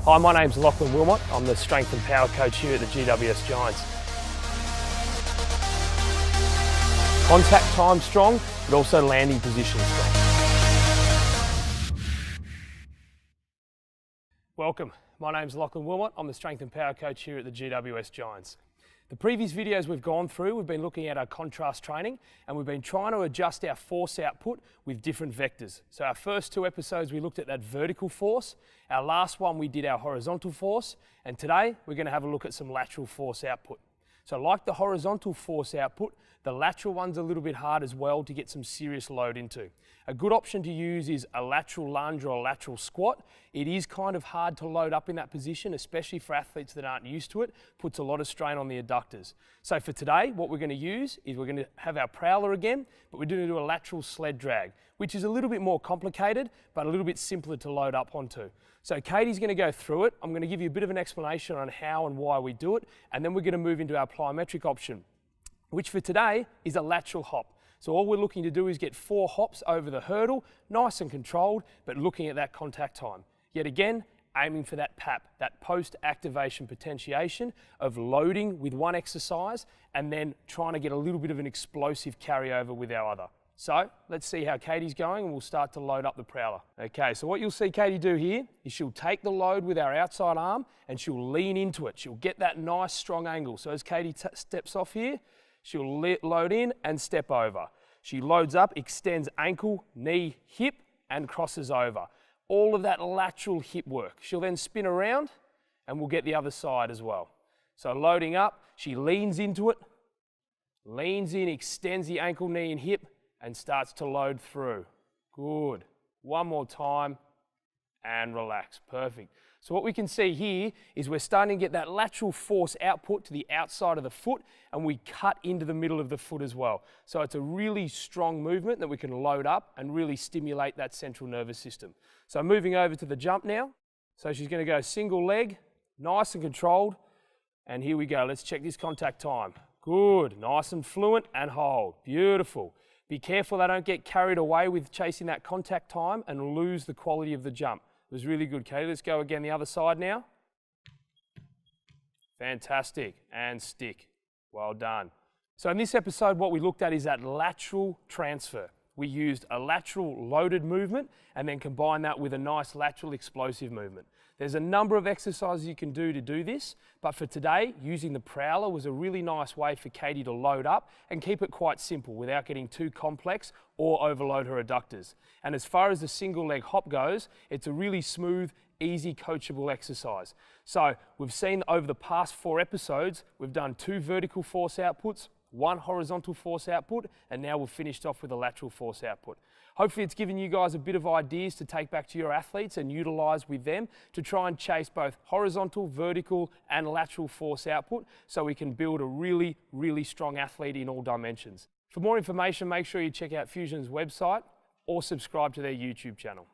Hi, my name's Lachlan Wilmot. I'm the Strength and Power Coach here at the GWS Giants. Contact time strong, but also landing position strong. Welcome, my name's Lachlan Wilmot. I'm the Strength and Power Coach here at the GWS Giants. The previous videos we've gone through, we've been looking at our contrast training and we've been trying to adjust our force output with different vectors. So our first two episodes we looked at that vertical force, our last one we did our horizontal force, and today we're going to have a look at some lateral force output. So like the horizontal force output, the lateral one's a little bit hard as well to get some serious load into. A good option to use is a lateral lunge or a lateral squat. It is kind of hard to load up in that position, especially for athletes that aren't used to it. Puts a lot of strain on the adductors. So for today, what we're going to use is we're going to have our prowler again, but we're going to do a lateral sled drag, which is a little bit more complicated, but a little bit simpler to load up onto. So Katie's going to go through it. I'm going to give you a bit of an explanation on how and why we do it, and then we're going to move into our plyometric option, which for today is a lateral hop. So all we're looking to do is get 4 hops over the hurdle, nice and controlled, but looking at that contact time. Yet again, aiming for that PAP, that post-activation potentiation of loading with one exercise and then trying to get a little bit of an explosive carryover with our other. So let's see how Katie's going and we'll start to load up the prowler. Okay, so what you'll see Katie do here is she'll take the load with our outside arm and she'll lean into it. She'll get that nice strong angle. So as Katie steps off here, she'll load in and step over. She loads up, extends ankle, knee, hip, and crosses over. All of that lateral hip work. She'll then spin around and we'll get the other side as well. So loading up, she leans into it, leans in, extends the ankle, knee, and hip, and starts to load through. Good. One more time and relax. Perfect. So what we can see here is we're starting to get that lateral force output to the outside of the foot and we cut into the middle of the foot as well. So it's a really strong movement that we can load up and really stimulate that central nervous system. So moving over to the jump now. So she's going to go single leg, nice and controlled. And here we go. Let's check this contact time. Good. Nice and fluent and hold. Beautiful. Be careful they don't get carried away with chasing that contact time and lose the quality of the jump. It was really good, Katie. Let's go again the other side now. Fantastic. And stick. Well done. So in this episode, what we looked at is that lateral transfer. We used a lateral loaded movement and then combined that with a nice lateral explosive movement. There's a number of exercises you can do to do this, but for today, using the prowler was a really nice way for Katie to load up and keep it quite simple without getting too complex or overload her adductors. And as far as the single leg hop goes, it's a really smooth, easy, coachable exercise. So we've seen over the past 4 episodes, we've done 2 vertical force outputs, 1 horizontal force output, and now we've finished off with a lateral force output. Hopefully it's given you guys a bit of ideas to take back to your athletes and utilize with them to try and chase both horizontal, vertical, and lateral force output so we can build a really, really strong athlete in all dimensions. For more information, make sure you check out Fusion's website or subscribe to their YouTube channel.